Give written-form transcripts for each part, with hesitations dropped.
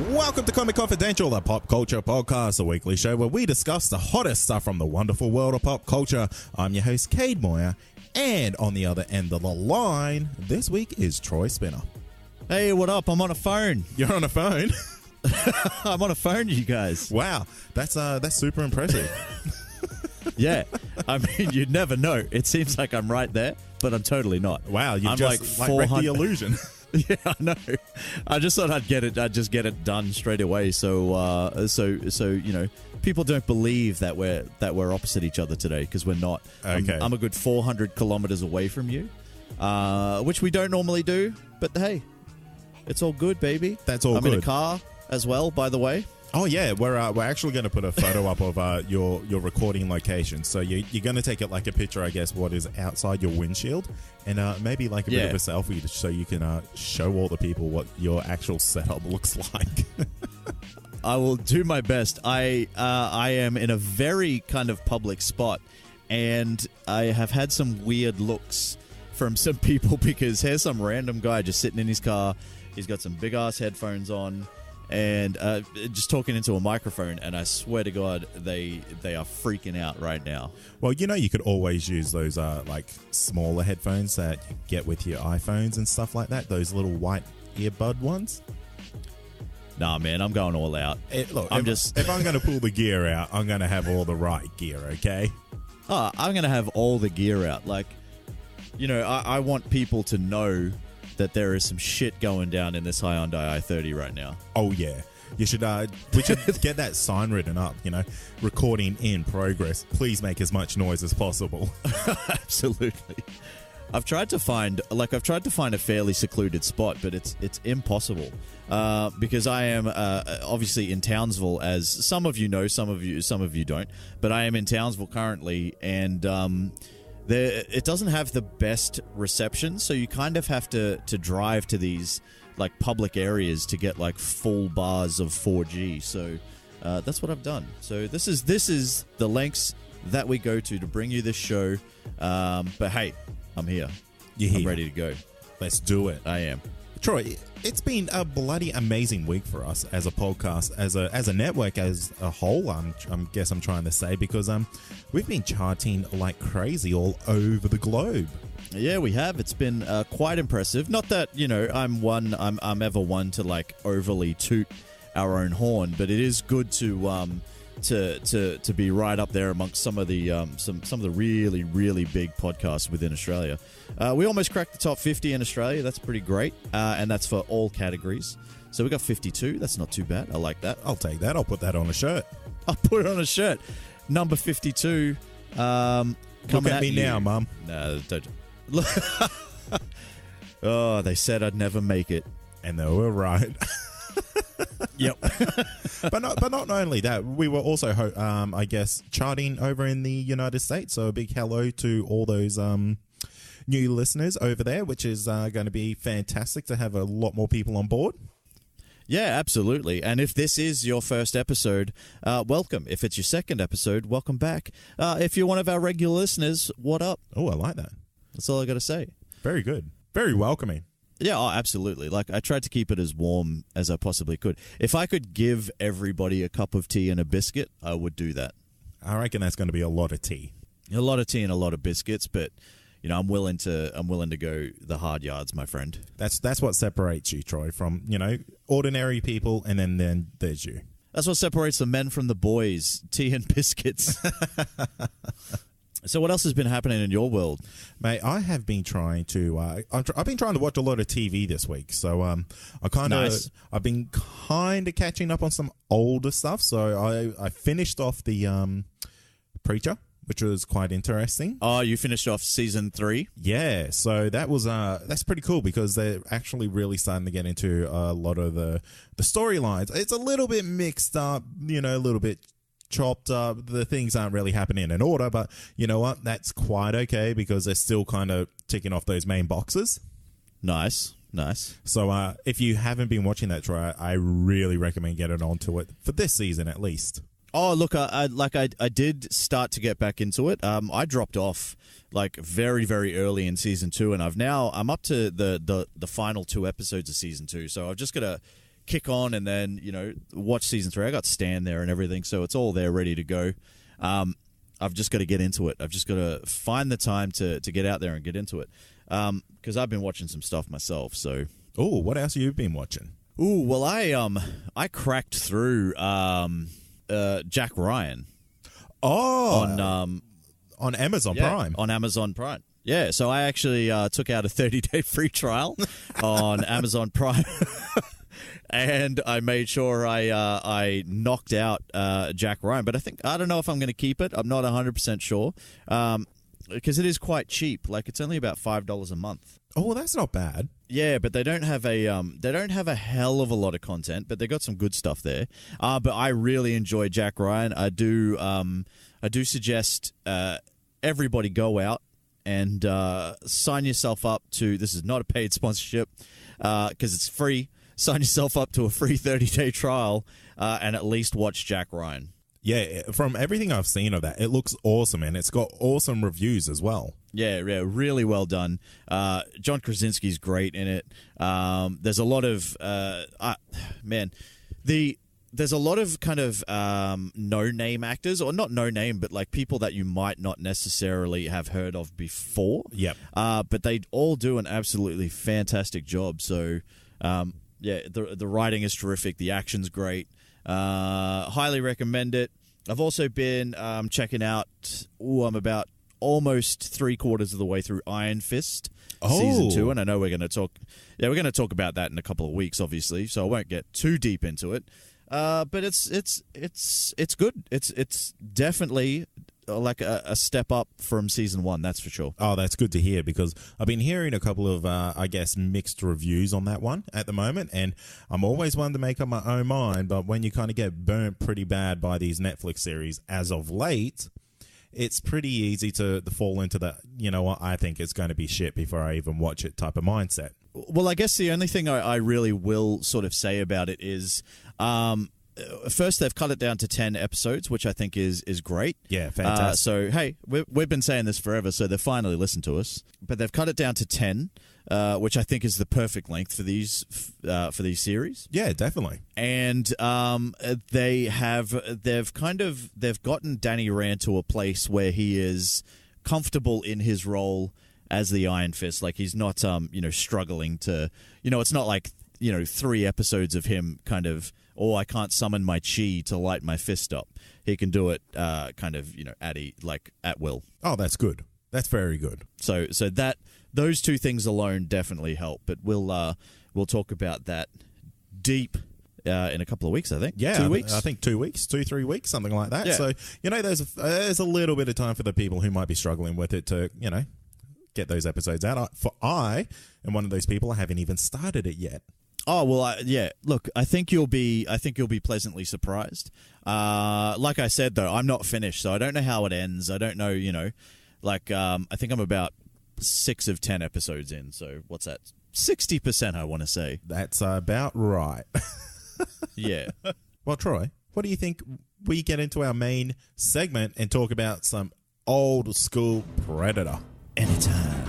Welcome to Comic Confidential, a pop culture podcast, a weekly show where we discuss the hottest stuff from the wonderful world of pop culture. I'm your host, Cade Moyer, and on the other end of the line, this week is Troy Spinner. Hey, what up? I'm on a phone. You're on a phone? I'm on a phone, you guys. Wow, that's super impressive. Yeah, I mean, you'd never know. It seems like I'm right there, but I'm totally not. Wow, you've I'm just like wrecked the illusion. Yeah, I know. I just thought I'd just get it done straight away. So you know, people don't believe that we're opposite each other today, because we're not. Okay. I'm a good 400 kilometers away from you, which we don't normally do. But hey, it's all good, baby. That's all I'm good. in a car as well, by the way. Oh yeah, we're actually going to put a photo up of your recording location. So you're going to take it like a picture, I guess, what is outside your windshield, and maybe like a bit of a selfie, so you can show all the people what your actual setup looks like. I will do my best. I am in a very kind of public spot, and I have had some weird looks from some people, because here's some random guy just sitting in his car. He's got some big ass headphones on, and just talking into a microphone, and I swear to God, they are freaking out right now. Well, you know, you could always use those like smaller headphones that you get with your iPhones and stuff like that. Those little white earbud ones. Nah, man, I'm going all out. Look, if I'm going to pull the gear out, I'm going to have all the right gear, okay? Oh, I'm going to have all the gear out. Like, you know, I want people to know that there is some shit going down in this Hyundai i30 right now. Oh yeah, you should. We should get that sign written up. You know, recording in progress. Please make as much noise as possible. Absolutely. I've tried to find a fairly secluded spot, but it's impossible, because I am obviously in Townsville, as some of you know, some of you don't. But I am in Townsville currently, and it doesn't have the best reception, so you kind of have to drive to these like public areas to get like full bars of 4G. So that's what I've done. So this is the lengths that we go to bring you this show. But hey, I'm here. You're here. I'm ready to go. Let's do it. I am. Troy, it's been a bloody amazing week for us as a podcast, as a network, as a whole. I'm trying to say, because we've been charting like crazy all over the globe. Yeah, we have. It's been quite impressive. Not that, you know, I'm ever one to like overly toot our own horn, but it is good to be right up there amongst some of the some of the really, really big podcasts within Australia. We almost cracked the top 50 in Australia. That's pretty great, and that's for all categories. So we got 52. That's not too bad. I like that. I'll take that. I'll put that on a shirt. I'll put it on a shirt. Number 52. Look at me now, Mum. No, don't. Oh, they said I'd never make it, and they were right. Yep. but not only that, we were also I guess charting over in the United States. So a big hello to all those new listeners over there, which is going to be fantastic to have a lot more people on board. Yeah, absolutely. And if this is your first episode, welcome. If it's your second episode, welcome back. If you're one of our regular listeners, what up? Oh, I like that. That's all I got to say. Very good. Very welcoming. Yeah, oh, absolutely. Like, I tried to keep it as warm as I possibly could. If I could give everybody a cup of tea and a biscuit, I would do that. I reckon that's going to be a lot of tea. A lot of tea and a lot of biscuits, but you know, I'm willing to go the hard yards, my friend. That's what separates you, Troy, from, you know, ordinary people, and then there's you. That's what separates the men from the boys, tea and biscuits. So what else has been happening in your world? Mate, I have been trying to I've been trying to watch a lot of TV this week. So I've been kind of catching up on some older stuff. So I finished off the Preacher, which was quite interesting. Oh, you finished off season 3? Yeah, so that was that's pretty cool, because they're actually really starting to get into a lot of the storylines. It's a little bit mixed up, you know, a little bit chopped up. The things aren't really happening in order, but you know what? That's quite okay, because they're still kind of ticking off those main boxes. Nice. So if you haven't been watching that, Troy, I really recommend getting onto it for this season at least. Oh, look, I did start to get back into it. I dropped off like very, very early in season 2, and I'm up to the final 2 episodes of season 2. So I've just got to kick on and then, watch season 3. I got Stan there and everything, so it's all there ready to go. I've just got to get into it. I've just got to find the time to get out there and get into it. Because I've been watching some stuff myself, so... Oh, what else have you been watching? Ooh, well, I cracked through Jack Ryan. Oh! On Amazon Prime. On Amazon Prime. Yeah, so I actually took out a 30-day free trial on Amazon Prime, and I made sure I knocked out Jack Ryan. But I don't know if I'm going to keep it. I'm not 100% sure because it is quite cheap. Like it's only about $5 a month. Oh, well, that's not bad. Yeah, but they don't have a hell of a lot of content, but they got some good stuff there. But I really enjoy Jack Ryan. I do suggest everybody go out and sign yourself up to. This is not a paid sponsorship because it's free. Sign yourself up to a free 30-day trial and at least watch Jack Ryan. Yeah, from everything I've seen of that, it looks awesome, and it's got awesome reviews as well. Yeah, really well done. John Krasinski's great in it. There's a lot of there's a lot of kind of no-name actors, or not no-name, but like people that you might not necessarily have heard of before. Yep. But they all do an absolutely fantastic job. So, the writing is terrific. The action's great. Highly recommend it. I've also been checking out. I'm about almost 3/4 of the way through Iron Fist season 2, and I know we're going to talk. Yeah, we're going to talk about that in a couple of weeks, obviously. So I won't get too deep into it. But it's good. It's definitely like a step up from season 1, that's for sure. Oh, that's good to hear, because I've been hearing a couple of, mixed reviews on that one at the moment, and I'm always one to make up my own mind, but when you kind of get burnt pretty bad by these Netflix series as of late, it's pretty easy to fall into the, you know what, I think it's going to be shit before I even watch it type of mindset. Well, I guess the only thing I really will sort of say about it is... first, they've cut it down to 10 episodes, which I think is great. Yeah, fantastic. So, hey, we've been saying this forever, so they've finally listened to us. But they've cut it down to 10, which I think is the perfect length for these series. Yeah, definitely. And they've gotten Danny Rand to a place where he is comfortable in his role as the Iron Fist. Like he's not, struggling to, it's not like 3 episodes of him kind of, I can't summon my chi to light my fist up. He can do it at will. Oh, that's good. That's very good. So that those two things alone definitely help. But we'll talk about that deep in a couple of weeks, I think. Yeah, 2 weeks. I think 2 weeks, 2-3 weeks, something like that. Yeah. So there's a little bit of time for the people who might be struggling with it to get those episodes out. I am one of those people. I haven't even started it yet. Oh well, Look, I think you'll be pleasantly surprised. Like I said, though, I'm not finished, so I don't know how it ends. I don't know, I think I'm about 6 of 10 episodes in. So what's that? 60%, I want to say. That's about right. Yeah. Well, Troy, what do you think we get into our main segment and talk about some old school Predator? Anytime.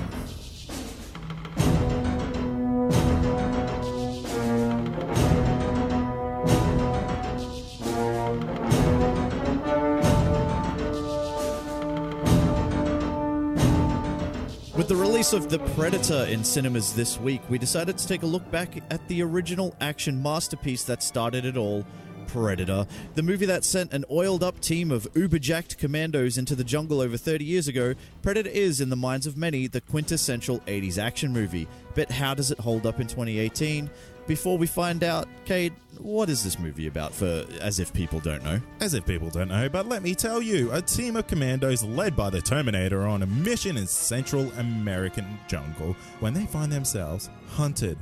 With the release of The Predator in cinemas this week, we decided to take a look back at the original action masterpiece that started it all, Predator, the movie that sent an oiled-up team of uber-jacked commandos into the jungle over 30 years ago. Predator is, in the minds of many, the quintessential 80s action movie. But how does it hold up in 2018? Before we find out, Cade, what is this movie about, as if people don't know? As if people don't know, but let me tell you, a team of commandos led by the Terminator are on a mission in Central American jungle when they find themselves hunted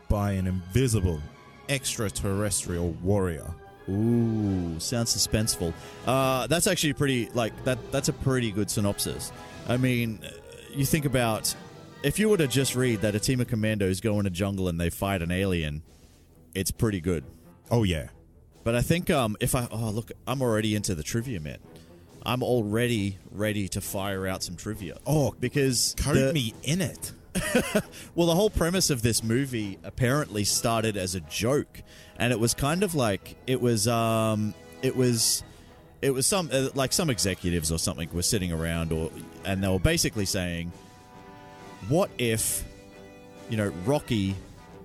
by an invisible extraterrestrial warrior. Ooh, sounds suspenseful. That's actually that's a pretty good synopsis. I mean, you think about... If you were to just read that a team of commandos go in a jungle and they fight an alien, it's pretty good. Oh, yeah. But I think I'm already into the trivia, man. I'm already ready to fire out some trivia. Oh, because code me in it. Well, the whole premise of this movie apparently started as a joke, and it was kind of like it was some like some executives or something were sitting around, and they were basically saying, "What if, Rocky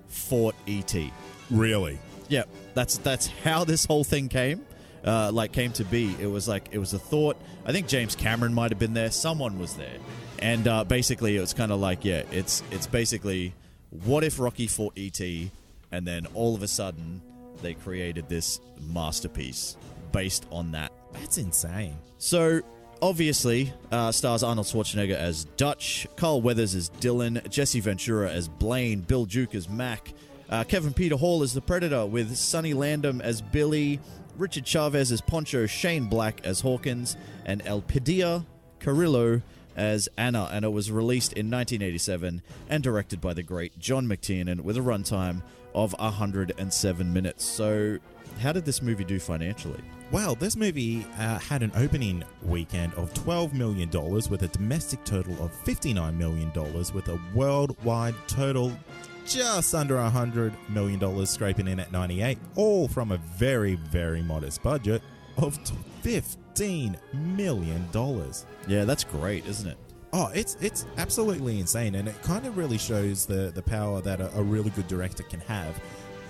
fought E.T.?" Really? Yeah, that's how this whole thing came to be. It was a thought. I think James Cameron might have been there. Someone was there. And basically, it was kind of like, it's basically, what if Rocky fought E.T., and then all of a sudden, they created this masterpiece based on that. That's insane. So, obviously, stars Arnold Schwarzenegger as Dutch, Carl Weathers as Dylan, Jesse Ventura as Blaine, Bill Duke as Mac, Kevin Peter Hall as the Predator, with Sonny Landham as Billy, Richard Chavez as Poncho, Shane Black as Hawkins, and Elpidia Carrillo as Anna, and it was released in 1987 and directed by the great John McTiernan with a runtime of 107 minutes. So, how did this movie do financially? Well, this movie had an opening weekend of $12 million with a domestic total of $59 million with a worldwide total just under $100 million, scraping in at 98, all from a very, very modest budget of $15 million. Yeah, that's great, isn't it? Oh, it's absolutely insane, and it kind of really shows the power that a really good director can have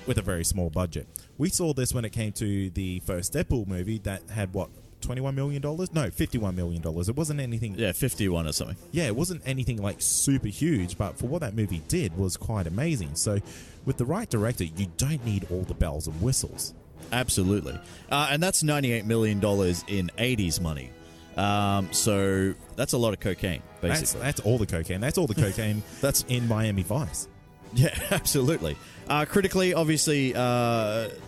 with a very small budget. We saw this when it came to the first Deadpool movie that had, $21 million? No, $51 million. It wasn't anything... Yeah, 51 or something. Yeah, it wasn't anything like super huge, but for what that movie did was quite amazing. So with the right director, you don't need all the bells and whistles. Absolutely. And that's $98 million in 80s money. So that's a lot of cocaine, basically. That's all the cocaine. That's all the cocaine that's in Miami Vice. Yeah, absolutely. Critically, obviously,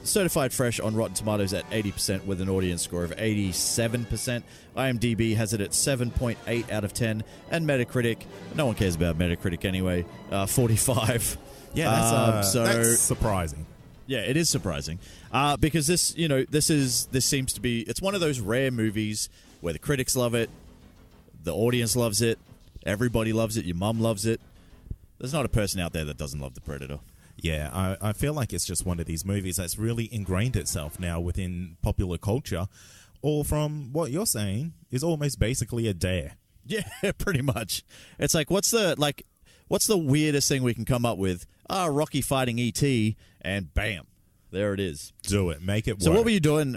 certified fresh on Rotten Tomatoes at 80% with an audience score of 87%. IMDb has it at 7.8 out of 10. And Metacritic, no one cares about Metacritic anyway, 45. Yeah, that's surprising. Yeah, it is surprising. Because this seems to be, it's one of those rare movies where the critics love it, the audience loves it, everybody loves it, your mum loves it. There's not a person out there that doesn't love The Predator. Yeah, I feel like it's just one of these movies that's really ingrained itself now within popular culture, or from what you're saying, is almost basically a dare. Yeah, pretty much. It's like, what's the weirdest thing we can come up with? Rocky fighting E.T., and bam, there it is. Do it. Make it work. So what were you doing?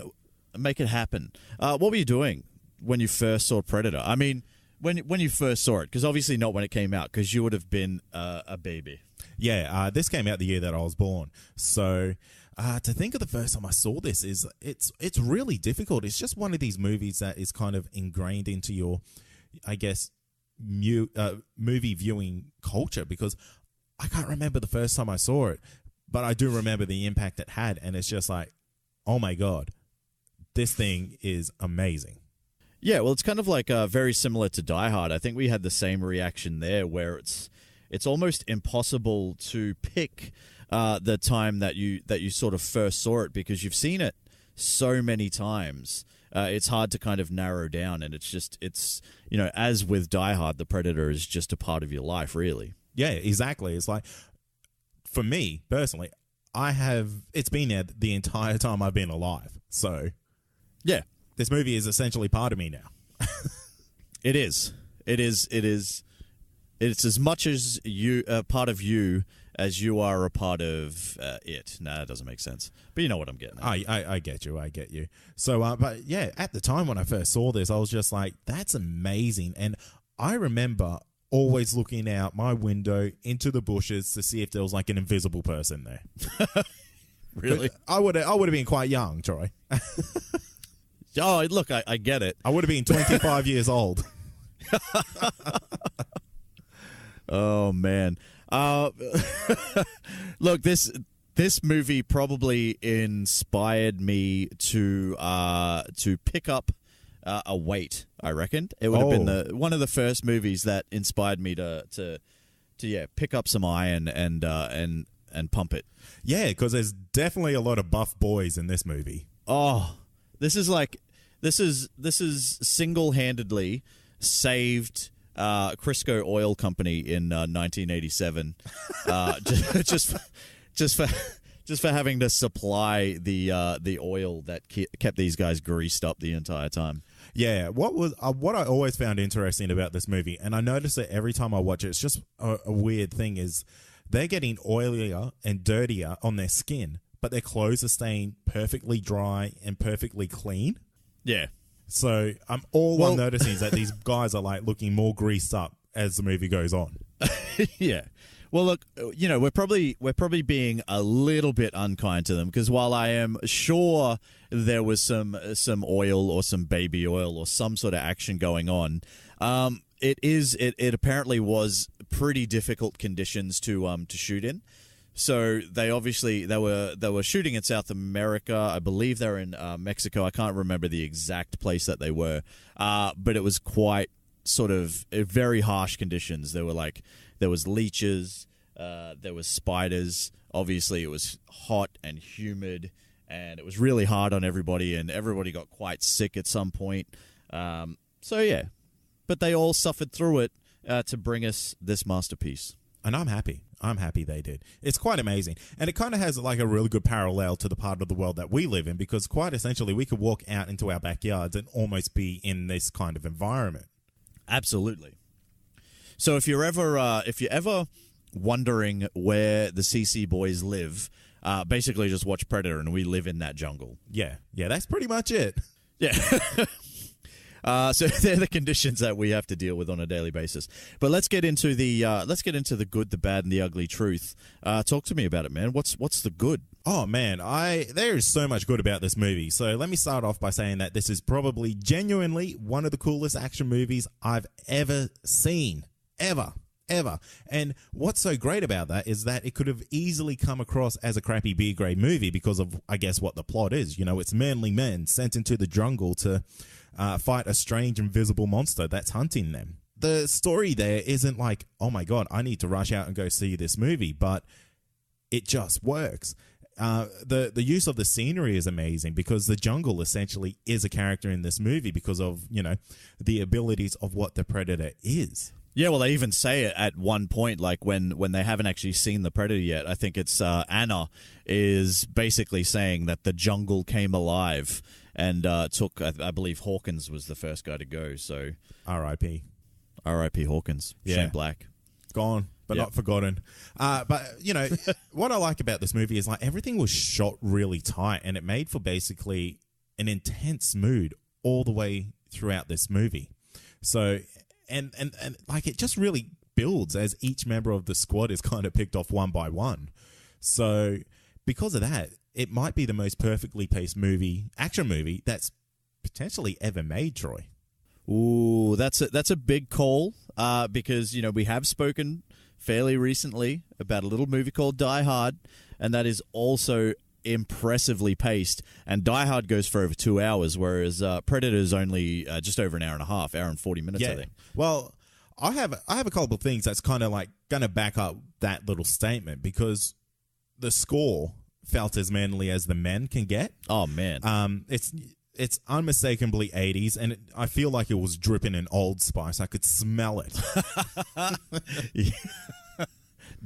Make it happen. What were you doing when you first saw Predator? I mean, when you first saw it, because obviously not when it came out, because you would have been a baby. Yeah, this came out the year that I was born. So to think of the first time I saw this it's really difficult. It's just one of these movies that is kind of ingrained into your, I guess, movie viewing culture, because I can't remember the first time I saw it, but I do remember the impact it had, and it's just like, oh my God, this thing is amazing. Yeah, well, it's kind of like very similar to Die Hard. I think we had the same reaction there, where it's almost impossible to pick the time that you sort of first saw it, because you've seen it so many times. It's hard to kind of narrow down, and it's as with Die Hard, the Predator is just a part of your life, really. Yeah, exactly. It's like, for me personally, it's been there the entire time I've been alive. So, yeah. This movie is essentially part of me now. It is. It's as much as you part of you as you are a part of it. Nah, that doesn't make sense. But you know what I'm getting at. I get you. So, but yeah, at the time when I first saw this, I was just like, that's amazing. And I remember always looking out my window into the bushes to see if there was like an invisible person there. Really? I would have been quite young, Troy. Oh, look, I get it. I would have been 25 years old. Oh, man. Look, this movie probably inspired me to pick up a weight, I reckon. It would have been one of the first movies that inspired me to pick up some iron and pump it. Yeah, because there's definitely a lot of buff boys in this movie. Oh, this is single-handedly saved Crisco Oil Company in 1987, just for having to supply the oil that kept these guys greased up the entire time. Yeah, what I always found interesting about this movie, and I notice it every time I watch it, it's just a weird thing, is they're getting oilier and dirtier on their skin, but their clothes are staying perfectly dry and perfectly clean. Yeah. So I'm noticing is that these guys are like looking more greased up as the movie goes on. Yeah. Well, look, we're probably being a little bit unkind to them, because while I am sure there was some oil or some baby oil or some sort of action going on, it apparently was pretty difficult conditions to shoot in. So they were shooting in South America. I believe they're in Mexico. I can't remember the exact place that they were, but it was quite sort of very harsh conditions. There was leeches, there was spiders. Obviously, it was hot and humid, and it was really hard on everybody, and everybody got quite sick at some point. So yeah, but they all suffered through it to bring us this masterpiece. And I'm happy. I'm happy they did. It's quite amazing. And it kind of has like a really good parallel to the part of the world that we live in, because quite essentially we could walk out into our backyards and almost be in this kind of environment. Absolutely. So if you're ever wondering where the CC boys live, basically just watch Predator and we live in that jungle. Yeah, that's pretty much it. Yeah. So they're the conditions that we have to deal with on a daily basis. But let's get into the good, the bad, and the ugly truth. Talk to me about it, man. What's the good? Oh man, there is so much good about this movie. So let me start off by saying that this is probably genuinely one of the coolest action movies I've ever seen. Ever. And what's so great about that is that it could have easily come across as a crappy B-grade movie because of, I guess, what the plot is. It's manly men sent into the jungle to fight a strange invisible monster that's hunting them. The story there isn't like, oh my god, I need to rush out and go see this movie, but it just works. The use of the scenery is amazing because the jungle essentially is a character in this movie because of, the abilities of what the Predator is. Yeah, well, they even say it at one point, like when they haven't actually seen the Predator yet. I think it's Anna is basically saying that the jungle came alive and took, I believe Hawkins was the first guy to go. So R.I.P. R.I.P. Hawkins. Yeah. Shane Black. Gone, but not forgotten. But, what I like about this movie is like everything was shot really tight and it made for basically an intense mood all the way throughout this movie. So... And like it just really builds as each member of the squad is kind of picked off one by one. So because of that, it might be the most perfectly paced action movie that's potentially ever made, Troy. Ooh, that's a big call because, we have spoken fairly recently about a little movie called Die Hard, and that is also impressively paced, and Die Hard goes for over 2 hours, whereas Predator's only just over an hour and a half, hour and 40 minutes, I think. Well, I have a couple of things that's kind of like going to back up that little statement because the score felt as manly as the men can get. Oh man, it's unmistakably 80s, and I feel like it was dripping in Old Spice. I could smell it. Yeah.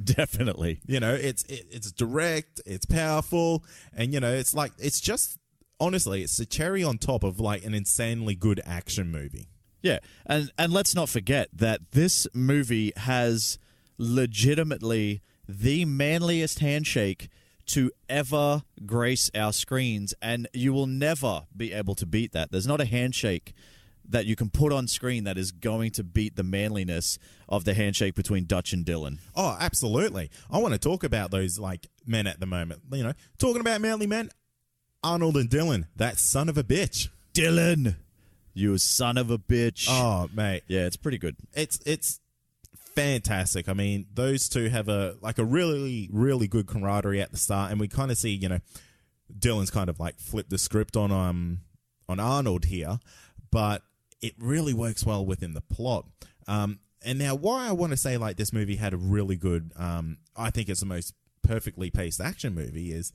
Definitely. It's direct, it's powerful, and it's just honestly, it's the cherry on top of like an insanely good action movie. Yeah. And let's not forget that this movie has legitimately the manliest handshake to ever grace our screens, and you will never be able to beat that. There's not a handshake that you can put on screen that is going to beat the manliness of the handshake between Dutch and Dylan. Oh, absolutely. I want to talk about those like men at the moment. Talking about manly men, Arnold and Dylan, that son of a bitch. Dylan, you son of a bitch. Oh, mate. Yeah, it's pretty good. It's fantastic. I mean, those two have a really, really good camaraderie at the start, and we kind of see, Dylan's kind of like flipped the script on Arnold here, but it really works well within the plot. And now why I want to say like this movie had a really good, I think it's the most perfectly paced action movie is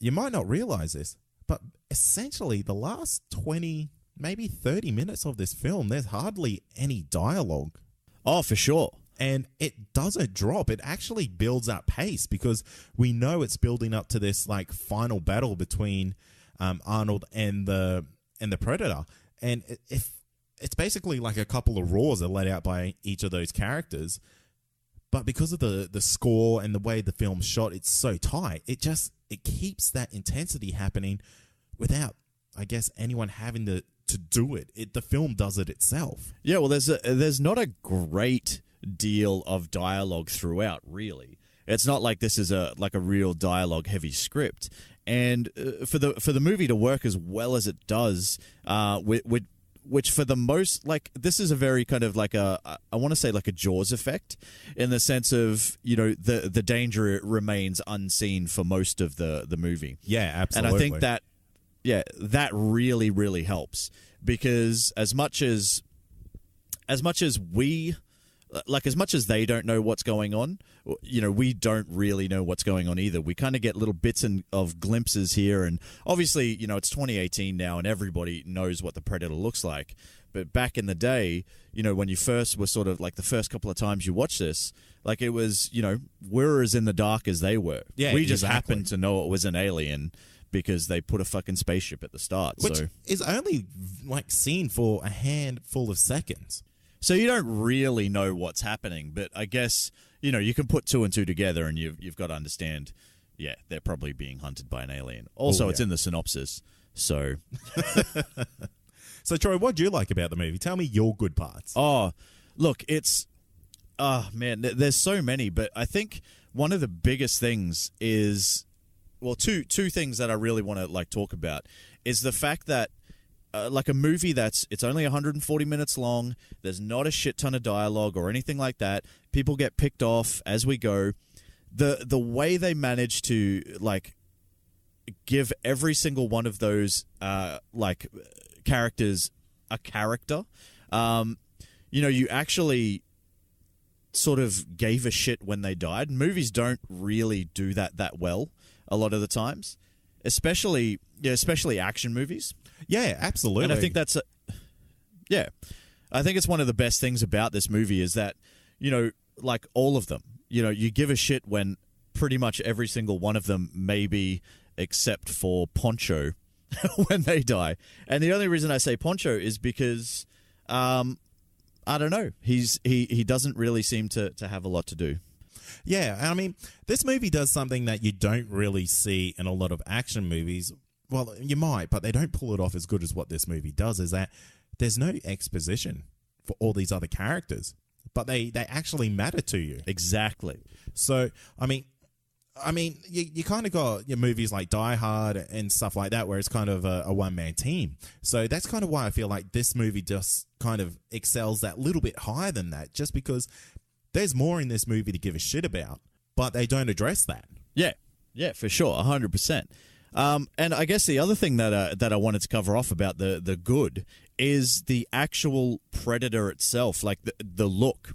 you might not realize this, but essentially the last 20 maybe 30 minutes of this film, there's hardly any dialogue. Oh, for sure. And it doesn't drop. It actually builds up pace because we know it's building up to this like final battle between Arnold and the Predator. And if it's basically like a couple of roars are let out by each of those characters. But because of the score and the way the film's shot, it's so tight. It keeps that intensity happening without, I guess, anyone having to do it. The film does it itself. Yeah, well, there's not a great deal of dialogue throughout, really. It's not like this is a real dialogue heavy script. And for the movie to work as well as it does, which for the most, like, this is a very kind of like I want to say like a Jaws effect, in the sense of, you know, the danger remains unseen for most of the movie. Yeah, absolutely. And I think that really, really helps, because as much as we, like, as much as they don't know what's going on, you know, we don't really know what's going on either. We kind of get little bits of glimpses here, and obviously, you know, it's 2018 now, and everybody knows what the Predator looks like. But back in the day, you know, when you first were sort of like the first couple of times you watched this, like, it was, you know, we're as in the dark as they were. Yeah, we just exactly. happened to know it was an alien because they put a fucking spaceship at the start. Which is only like seen for a handful of seconds. So you don't really know what's happening, but I guess, you know, you can put two and two together, and you've got to understand, yeah, they're probably being hunted by an alien. Also, It's in the synopsis, so... So, Troy, what do you like about the movie? Tell me your good parts. Oh, look, it's... man, there's so many, but I think one of the biggest things is... Well, two things that I really want to, like, talk about is the fact that like a movie it's only 140 minutes long, there's not a shit ton of dialogue or anything like that. People get picked off as we go. The way they manage to, like, give every single one of those like characters a character. You know, you actually sort of gave a shit when they died. Movies don't really do that well a lot of the times, especially action movies. Yeah, absolutely. And I think that's I think it's one of the best things about this movie is that, you know, like, all of them, you know, you give a shit when pretty much every single one of them, maybe except for Poncho, when they die. And the only reason I say Poncho is because I don't know, he doesn't really seem to have a lot to do. Yeah, I mean, this movie does something that you don't really see in a lot of action movies. Well, you might, but they don't pull it off as good as what this movie does, is that there's no exposition for all these other characters, but they actually matter to you. Exactly. So, I mean, you kind of got your movies like Die Hard and stuff like that, where it's kind of a one-man team. So that's kind of why I feel like this movie just kind of excels that little bit higher than that, just because there's more in this movie to give a shit about, but they don't address that. Yeah, for sure, 100%. And I guess the other thing that I wanted to cover off about the good is the actual Predator itself, like the look.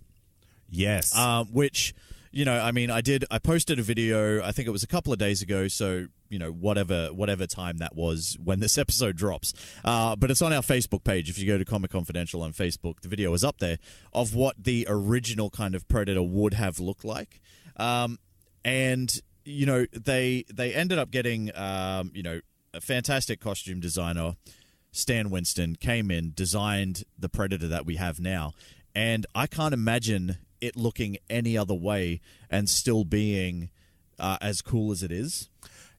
Yes. Which, you know, I mean, I posted a video, I think it was a couple of days ago, so, you know, whatever time that was when this episode drops. But it's on our Facebook page. If you go to Comic Confidential on Facebook, the video is up there of what the original kind of Predator would have looked like. And, you know, they ended up getting, you know, a fantastic costume designer, Stan Winston, came in, designed the Predator that we have now. And I can't imagine it looking any other way and still being as cool as it is.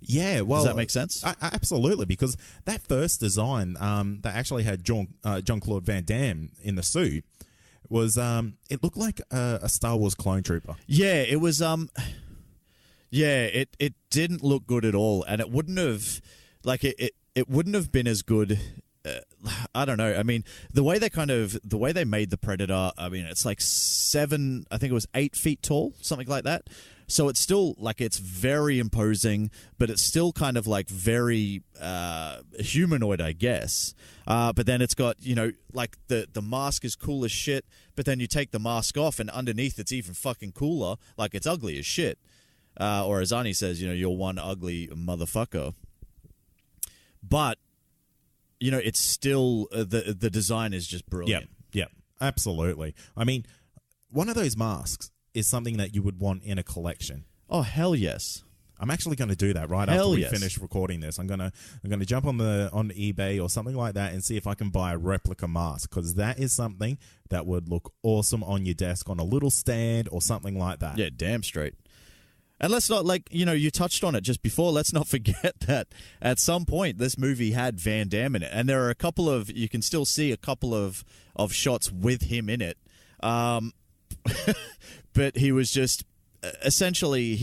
Yeah, well, does that make sense? Absolutely, because that first design that actually had Jean-Claude Van Damme in the suit was it looked like a Star Wars clone trooper. Yeah, it was yeah, it didn't look good at all, and it wouldn't have, like, it wouldn't have been as good. I don't know. I mean, the way they made the Predator, I mean, it's like 8 feet tall, something like that. So it's still, like, it's very imposing, but it's still kind of like very humanoid, I guess. But then it's got, you know, like the mask is cool as shit, but then you take the mask off and underneath it's even fucking cooler. Like, it's ugly as shit. Or as Arnie says, you know, you're one ugly motherfucker. But it's still the design is just brilliant. Yep, absolutely. I mean, one of those masks is something that you would want in a collection. Oh, hell yes. I'm actually going to do that right after we finish recording this. I'm gonna jump on eBay or something like that and see if I can buy a replica mask, because that is something that would look awesome on your desk on a little stand or something like that. Yeah, damn straight. And let's not, you touched on it just before. Let's not forget that at some point this movie had Van Damme in it, and there are you can still see a couple of shots with him in it. But he was just essentially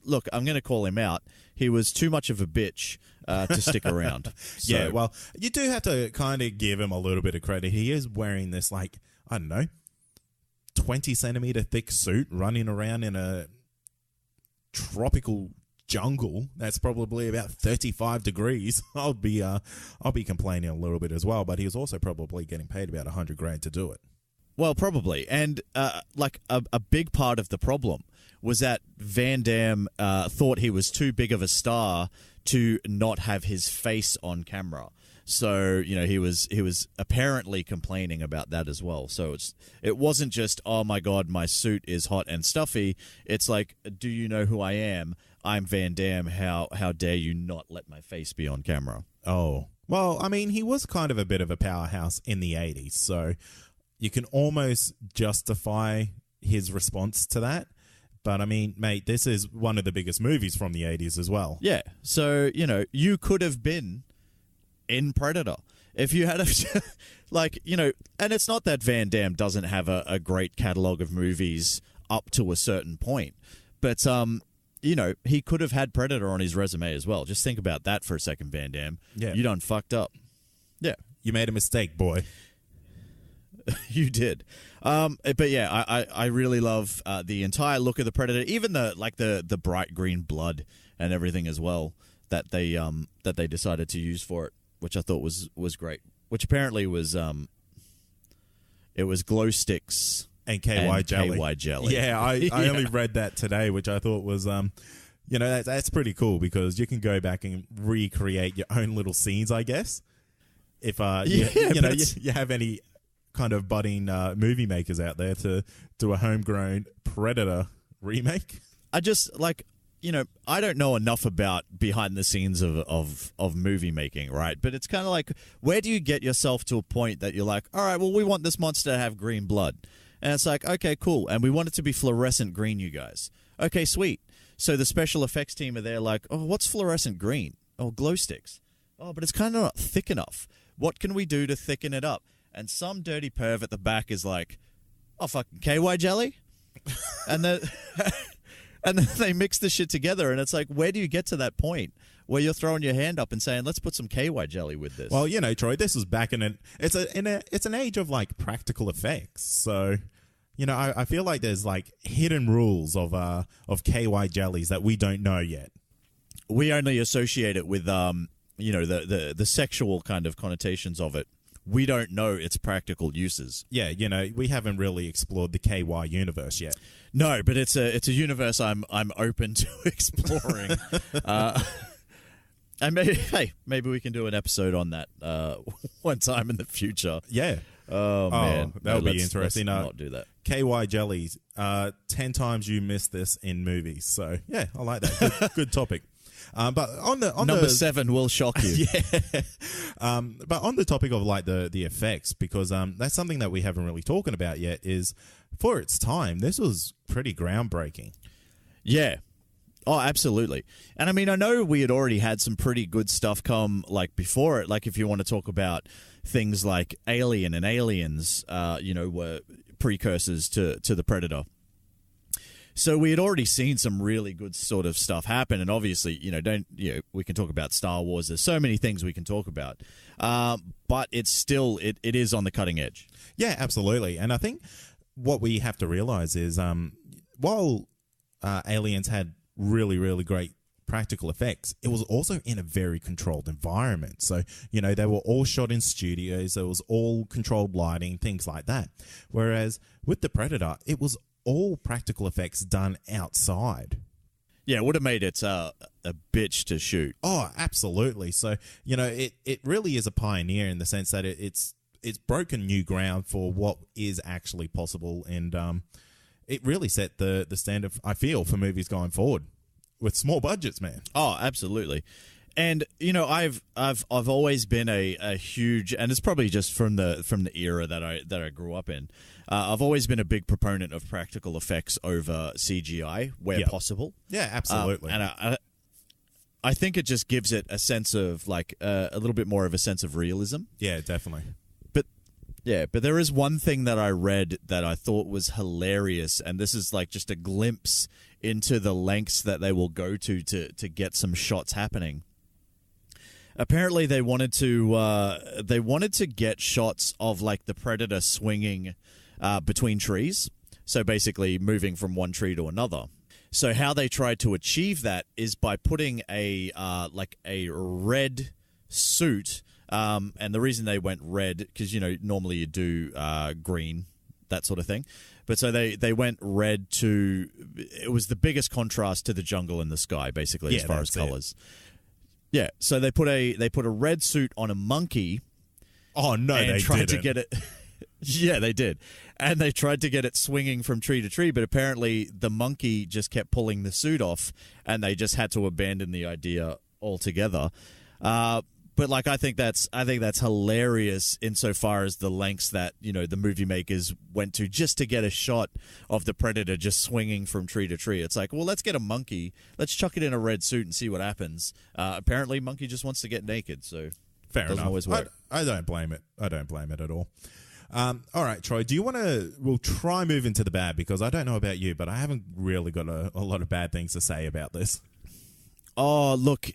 look, I'm going to call him out. He was too much of a bitch to stick around. So, yeah, well, you do have to kind of give him a little bit of credit. He is wearing this, I don't know, 20 centimeter thick suit, running around in a tropical jungle that's probably about 35 degrees. I'll be complaining a little bit as well, but he was also probably getting paid about $100,000 to do it. Well, probably. And a big part of the problem was that Van Damme thought he was too big of a star to not have his face on camera. So, he was apparently complaining about that as well. So it wasn't just, oh my God, my suit is hot and stuffy. It's like, do you know who I am? I'm Van Damme. How dare you not let my face be on camera? Oh, well, I mean, he was kind of a bit of a powerhouse in the 80s. So you can almost justify his response to that. But, I mean, mate, this is one of the biggest movies from the 80s as well. Yeah. So, you could have been in Predator if you had and it's not that Van Damme doesn't have a great catalog of movies up to a certain point, but he could have had Predator on his resume as well. Just think about that for a second, Van Damme. Yeah, you done fucked up. Yeah, you made a mistake, boy. You did. But yeah, I really love the entire look of the Predator, even the bright green blood and everything as well that they decided to use for it, which I thought was great. Which apparently was it was glow sticks and KY jelly. KY jelly. Yeah, I only read that today, which I thought was that's pretty cool, because you can go back and recreate your own little scenes, I guess. If you have any kind of budding movie makers out there to do a homegrown Predator remake. I just I don't know enough about behind the scenes of movie making, right? But it's kind of like, where do you get yourself to a point that you're like, all right, well, we want this monster to have green blood. And it's like, okay, cool. And we want it to be fluorescent green, you guys. Okay, sweet. So the special effects team are there like, oh, what's fluorescent green? Oh, glow sticks. Oh, but it's kind of not thick enough. What can we do to thicken it up? And some dirty perv at the back is like, oh, fucking KY jelly? And then they mix the shit together, and it's like, where do you get to that point where you're throwing your hand up and saying, let's put some KY jelly with this? Well, Troy, this was back it's an age of practical effects. So, I feel like there's hidden rules of KY jellies that we don't know yet. We only associate it with the sexual kind of connotations of it. We don't know its practical uses. Yeah, we haven't really explored the KY universe yet. No, but it's a universe I'm open to exploring. And maybe we can do an episode on that one time in the future. Yeah. Oh man, that would be interesting. Let's not do that. KY jellies. 10 times you missed this in movies. So yeah, I like that. Good topic. But on number 7 will shock you. Yeah. But on the topic of the effects, because that's something that we haven't really talking about yet, is for its time, this was pretty groundbreaking. Yeah. Oh, absolutely. And I mean, I know we had already had some pretty good stuff come before it. If you want to talk about things like Alien and Aliens, were precursors to the Predator. So we had already seen some really good sort of stuff happen, and obviously, we can talk about Star Wars. There's so many things we can talk about, but it's still it is on the cutting edge. Yeah, absolutely. And I think what we have to realize is, while Aliens had really, really great practical effects, it was also in a very controlled environment. So, they were all shot in studios. It was all controlled lighting, things like that. Whereas with the Predator, it was all practical effects done outside. Yeah, it would have made it a bitch to shoot. Oh, absolutely. So, it really is a pioneer in the sense that it's broken new ground for what is actually possible, and it really set the standard, I feel, for movies going forward with small budgets, man. Oh, absolutely. And I've always been a huge, and it's probably just from the era that I grew up in. I've always been a big proponent of practical effects over CGI where possible. Yeah, absolutely. And I think it just gives it a sense of like a little bit more of a sense of realism. Yeah, definitely. But there is one thing that I read that I thought was hilarious, and this is like just a glimpse into the lengths that they will go to get some shots happening. Apparently, they wanted to get shots of like the predator swinging between trees, so basically moving from one tree to another. So how they tried to achieve that is by putting a red suit. And the reason they went red, because, normally you do green, that sort of thing. But so they went red it was the biggest contrast to the jungle in the sky, basically, as far as colors. Yeah, so they put a red suit on a monkey. Oh, no, and they tried didn't. to get it. Yeah, they did. And they tried to get it swinging from tree to tree, but apparently the monkey just kept pulling the suit off, and they just had to abandon the idea altogether. But like, I think that's hilarious insofar as the lengths that the movie makers went to just to get a shot of the predator just swinging from tree to tree. It's like, well, let's get a monkey, let's chuck it in a red suit and see what happens. Apparently, monkey just wants to get naked, so fair doesn't enough. Always work. I don't blame it. I don't blame it at all. All right, Troy. Do you want to? We'll try move into the bad, because I don't know about you, but I haven't really got a lot of bad things to say about this. Oh, look.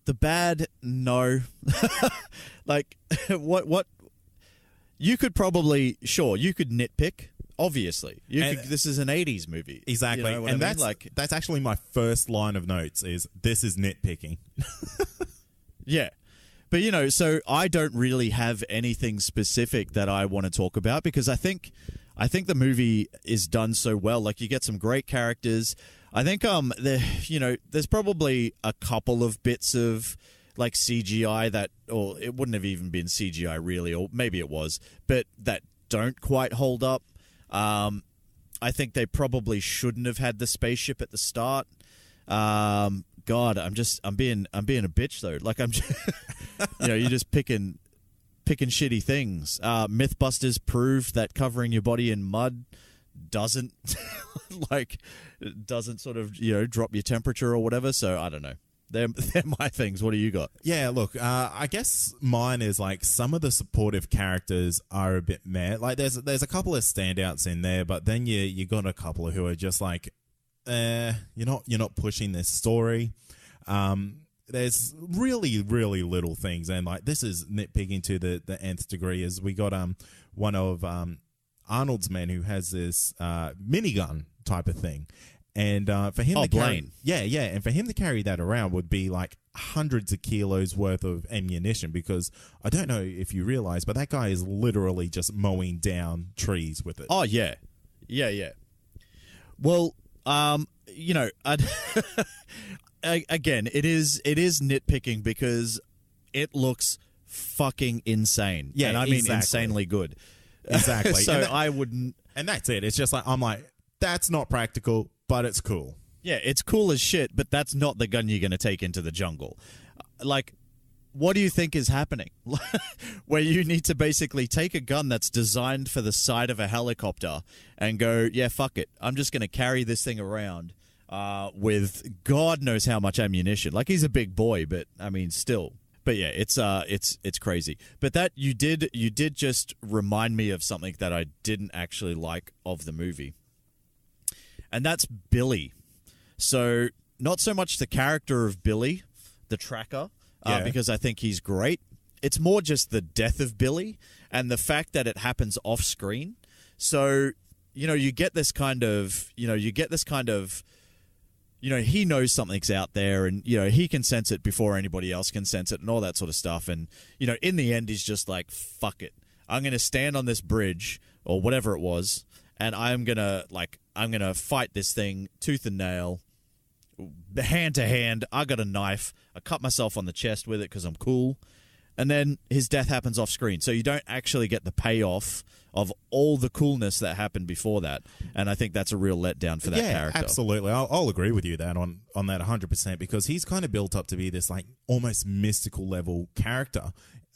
The bad, no. Like, what? You could probably, you could nitpick, obviously. This is an 80s movie. Exactly. You know and that's actually my first line of notes is, this is nitpicking. Yeah. But, so I don't really have anything specific that I want to talk about, because I think the movie is done so well. Like, you get some great characters. I think there's probably a couple of bits of like CGI or it wouldn't have even been CGI really, or maybe it was, but that don't quite hold up. I think they probably shouldn't have had the spaceship at the start. God, I'm being a bitch though. Like, I'm just, you're just picking shitty things. Mythbusters proved that covering your body in mud doesn't sort of drop your temperature or whatever. So I don't know. They're my things. What do you got? Yeah, look, I guess mine is like some of the supportive characters are a bit meh. Like there's a couple of standouts in there, but then you got a couple who are just like, you're not pushing this story. There's really, really little things, and like this is nitpicking to the nth degree. Is we got one of Arnold's men who has this minigun type of thing, and for him Blaine. And for him to carry that around would be like hundreds of kilos worth of ammunition, because I don't know if you realize, but that guy is literally just mowing down trees with it. Oh yeah. Well, again, it is nitpicking because it looks fucking insane. Yeah, and I mean exactly. insanely good. Exactly. So I wouldn't. And that's it. It's just like, I'm like, that's not practical, but it's cool. Yeah, it's cool as shit, but that's not the gun you're going to take into the jungle. Like, what do you think is happening? Where you need to basically take a gun that's designed for the side of a helicopter and go, yeah, fuck it. I'm just going to carry this thing around with God knows how much ammunition. Like, he's a big boy, but I mean, still. But yeah, it's crazy. But that you did just remind me of something that I didn't actually like of the movie, and that's Billy. So not so much the character of Billy, the tracker, because I think he's great. It's more just the death of Billy and the fact that it happens off screen. So you get this kind of he knows something's out there, and, he can sense it before anybody else can sense it and all that sort of stuff. And, in the end, he's just like, fuck it. I'm going to stand on this bridge or whatever it was, and I'm going to fight this thing tooth and nail hand to hand. I got a knife. I cut myself on the chest with it because I'm cool. And then his death happens off screen. So you don't actually get the payoff of all the coolness that happened before that. And I think that's a real letdown for that character. Absolutely. I'll agree with you that on that 100%, because he's kind of built up to be this like almost mystical level character.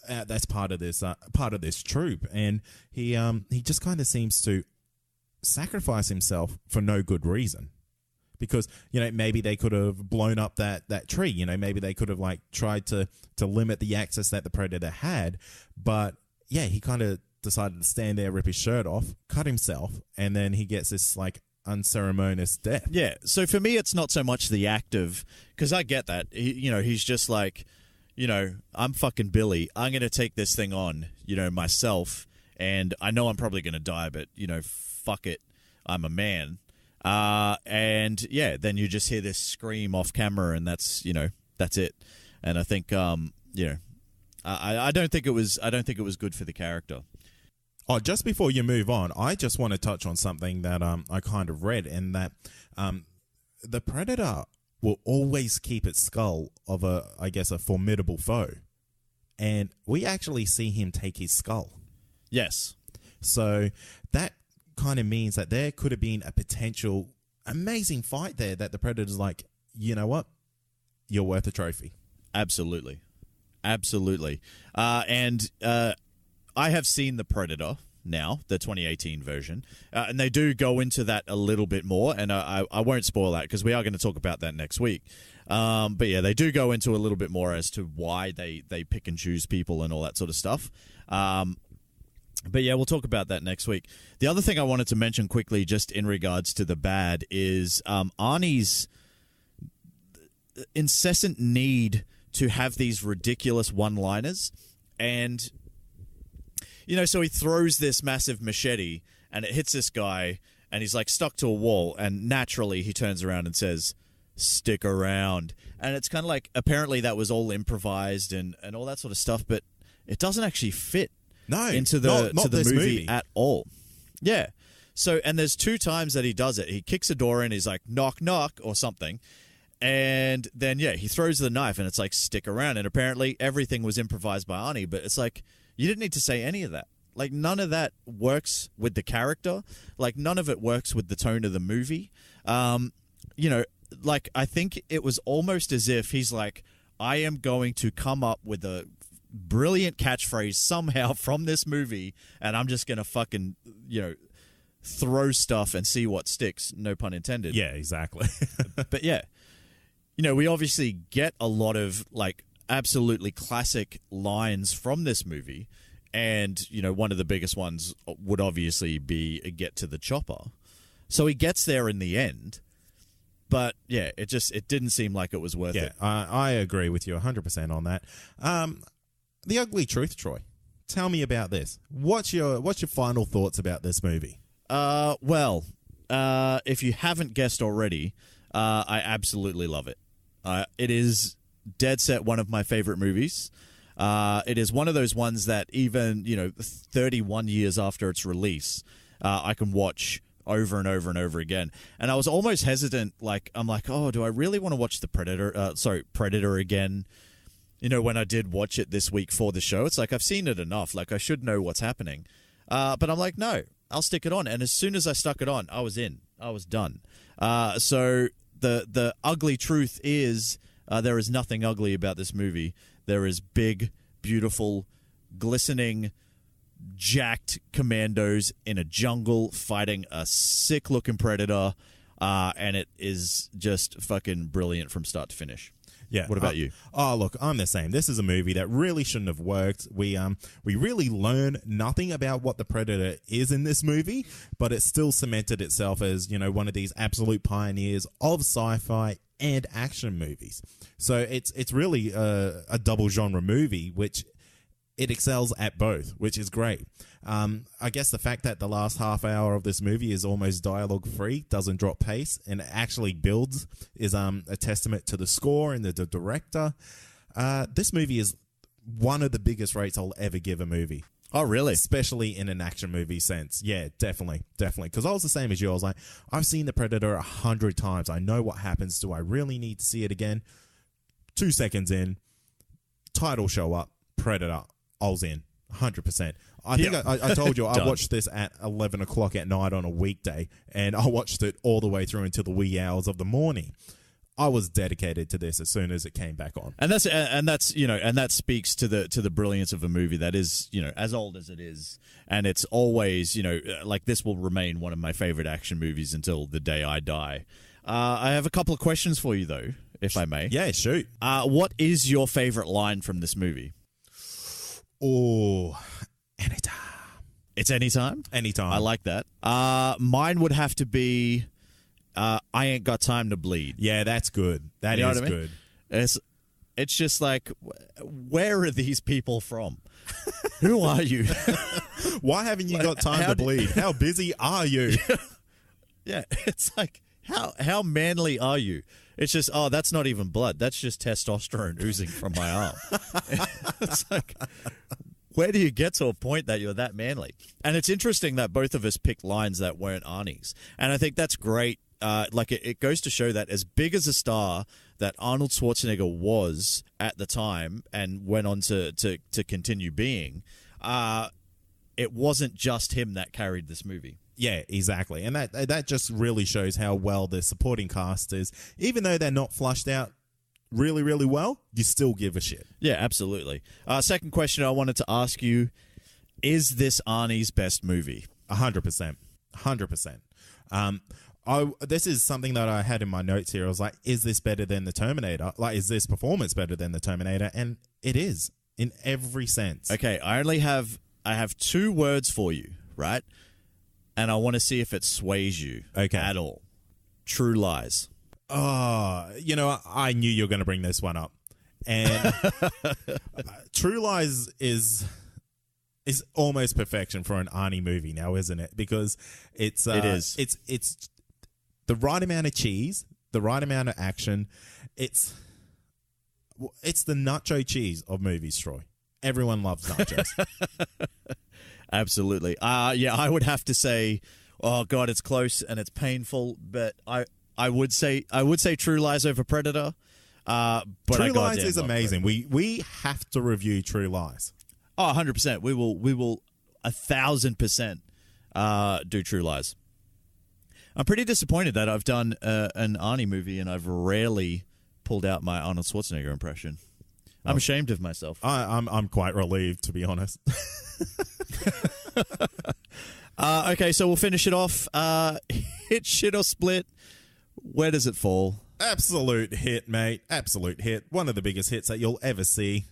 That's part of this troop. And he just kind of seems to sacrifice himself for no good reason. Because, maybe they could have blown up that tree. Maybe they could have like tried to limit the access that the Predator had. But yeah, he kind of decided to stand there, rip his shirt off, cut himself, and then he gets this like unceremonious death. Yeah. So for me, it's not so much the act of, because I get that. He's just like, I'm fucking Billy. I'm going to take this thing on, myself. And I know I'm probably going to die, but, fuck it. I'm a man. And yeah, then you just hear this scream off camera, and that's it. And I think, I don't think it was good for the character. Oh, just before you move on, I just want to touch on something that I kind of read, and that the Predator will always keep its skull of a formidable foe, and we actually see him take his skull. Yes. So that kind of means that there could have been a potential amazing fight there that the Predator's like, you know what? You're worth a trophy. Absolutely. And I have seen The Predator now, the 2018 version, and they do go into that a little bit more, and I won't spoil that because we are going to talk about that next week. But yeah, they do go into a little bit more as to why they pick and choose people and all that sort of stuff. But yeah, we'll talk about that next week. The other thing I wanted to mention quickly, just in regards to the bad, is Arnie's incessant need to have these ridiculous one-liners. And, so he throws this massive machete and it hits this guy and he's like stuck to a wall. And naturally he turns around and says, "Stick around." And it's kind of like, apparently that was all improvised and all that sort of stuff, but it doesn't actually fit. No, into the not to the movie at all. Yeah. So, and there's 2 times that he does it. He kicks a door in, he's like, "Knock, knock," or something. And then, yeah, he throws the knife and it's like, "Stick around." And apparently everything was improvised by Arnie, but it's like, you didn't need to say any of that. Like, none of that works with the character. Like, none of it works with the tone of the movie. Like, I think it was almost as if he's like, I am going to come up with a brilliant catchphrase somehow from this movie, and I'm just gonna fucking throw stuff and see what sticks, no pun intended. Yeah, exactly. But yeah, we obviously get a lot of like absolutely classic lines from this movie, and one of the biggest ones would obviously be "Get to the chopper." So he gets there in the end, but yeah, it didn't seem like it was worth it. I agree with you 100% on that. The Ugly Truth, Troy. Tell me about this. What's your final thoughts about this movie? Well, if you haven't guessed already, I absolutely love it. It is dead set one of my favorite movies. It is one of those ones that even 31 years after its release, I can watch over and over and over again. And I was almost hesitant. I'm like, oh, do I really want to watch Predator again? When I did watch it this week for the show, it's like, I've seen it enough. Like, I should know what's happening. But I'm like, no, I'll stick it on. And as soon as I stuck it on, I was in. I was done. So the ugly truth is there is nothing ugly about this movie. There is big, beautiful, glistening, jacked commandos in a jungle fighting a sick-looking predator. And it is just fucking brilliant from start to finish. Yeah. What about you? Oh, look, I'm the same. This is a movie that really shouldn't have worked. We really learn nothing about what the Predator is in this movie, but it still cemented itself as, one of these absolute pioneers of sci-fi and action movies. So it's really a double genre movie, which it excels at both, which is great. I guess the fact that the last half hour of this movie is almost dialogue free, doesn't drop pace, and it actually builds is a testament to the score and the director. This movie is one of the biggest rates I'll ever give a movie. Oh, really? Especially in an action movie sense. Yeah, definitely. Because I was the same as you. I was like, I've seen The Predator 100 times. I know what happens. Do I really need to see it again? 2 seconds in, title show up, Predator. I was in 100%. I think I told you I watched this at 11 o'clock at night on a weekday, and I watched it all the way through until the wee hours of the morning. I was dedicated to this as soon as it came back on. And that's that speaks to the brilliance of a movie that is, as old as it is, and it's always, like this will remain one of my favorite action movies until the day I die. I have a couple of questions for you though, if I may. Yeah, shoot. What is your favorite line from this movie? Oh, anytime. It's anytime? Anytime. I like that. Mine would have to be I ain't got time to bleed. Yeah, that's good. That is good. It's just like, where are these people from? Who are you? Why haven't you got time to bleed? How busy are you? Yeah, it's like, how manly are you? It's just, oh, that's not even blood. That's just testosterone oozing from my arm. It's like, where do you get to a point that you're that manly? And it's interesting that both of us picked lines that weren't Arnie's. And I think that's great. It goes to show that as big as a star that Arnold Schwarzenegger was at the time and went on to continue being, it wasn't just him that carried this movie. Yeah, exactly. And that just really shows how well the supporting cast is. Even though they're not flushed out really, really well, you still give a shit. Yeah, absolutely. Second question I wanted to ask you, is this Arnie's best movie? 100%. 100%. This is something that I had in my notes here. I was like, is this better than The Terminator? Like, is this performance better than The Terminator? And it is, in every sense. Okay, I have 2 words for you, right? And I want to see if it sways you at all. True Lies. Oh, I knew you were going to bring this one up. And True Lies is almost perfection for an Arnie movie now, isn't it? Because it is. It's the right amount of cheese, the right amount of action. It's the nacho cheese of movies, Troy. Everyone loves nachos. Absolutely. I would have to say, oh God, it's close and it's painful, but I would say True Lies over Predator. But True Lies is amazing. We have to review True Lies. Oh, 100%. We will 1,000% do True Lies. I'm pretty disappointed that I've done an Arnie movie and I've rarely pulled out my Arnold Schwarzenegger impression. I'm ashamed of myself. I'm quite relieved, to be honest. Okay, so we'll finish it off. Hit, shit, or split. Where does it fall? Absolute hit, mate. Absolute hit. One of the biggest hits that you'll ever see.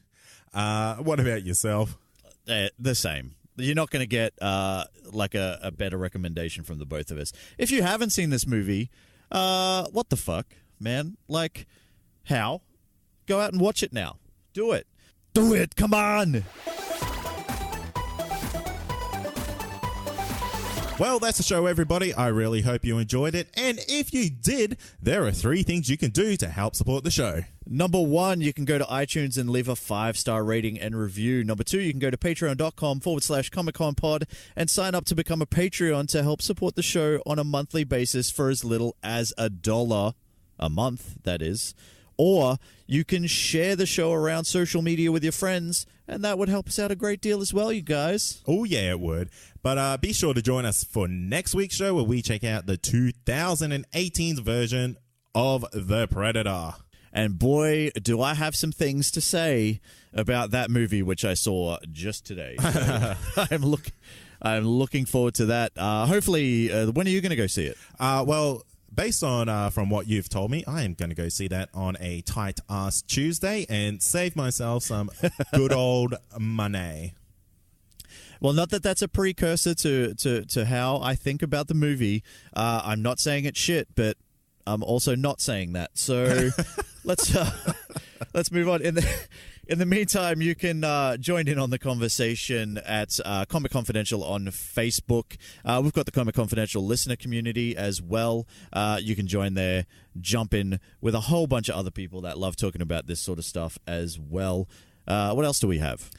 What about yourself? The same. You're not going to get like a better recommendation from the both of us. If you haven't seen this movie, what the fuck, man? Like, how? Go out and watch it now. Do it. Do it. Come on. Well, that's the show, everybody. I really hope you enjoyed it. And if you did, there are 3 things you can do to help support the show. Number 1, you can go to iTunes and leave a 5-star rating and review. Number 2, you can go to patreon.com/ComicConPod and sign up to become a Patreon to help support the show on a monthly basis for as little as $1 a month, that is. Or you can share the show around social media with your friends, and that would help us out a great deal as well, you guys. Oh, yeah, it would. But be sure to join us for next week's show where we check out the 2018's version of The Predator. And boy, do I have some things to say about that movie, which I saw just today. So I'm looking forward to that. Hopefully, when are you going to go see it? Well, based on from what you've told me, I am going to go see that on a tight-ass Tuesday and save myself some good old money. Well, not that that's a precursor to how I think about the movie. I'm not saying it's shit, but I'm also not saying that. So let's move on. In the meantime, you can join in on the conversation at Comic Confidential on Facebook. We've got the Comic Confidential listener community as well. You can join there, jump in with a whole bunch of other people that love talking about this sort of stuff as well. What else do we have?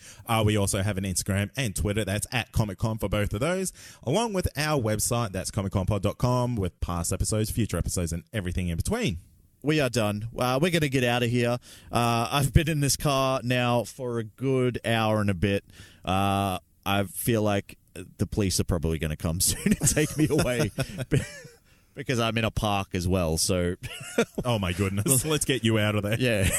We also have an Instagram and Twitter. That's at Comic Con for both of those, along with our website. That's comicconpod.com with past episodes, future episodes, and everything in between. We are done. We're going to get out of here. I've been in this car now for a good hour and a bit. I feel like the police are probably going to come soon and take me away because I'm in a park as well. So, oh my goodness, let's get you out of there. Yeah.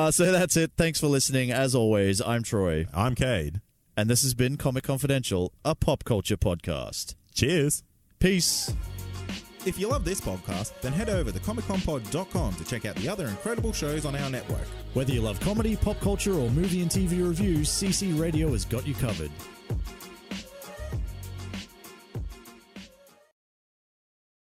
So that's it. Thanks for listening. As always, I'm Troy. I'm Cade. And this has been Comic Confidential, a pop culture podcast. Cheers. Peace. If you love this podcast, then head over to comicconpod.com to check out the other incredible shows on our network. Whether you love comedy, pop culture, or movie and TV reviews, CC Radio has got you covered.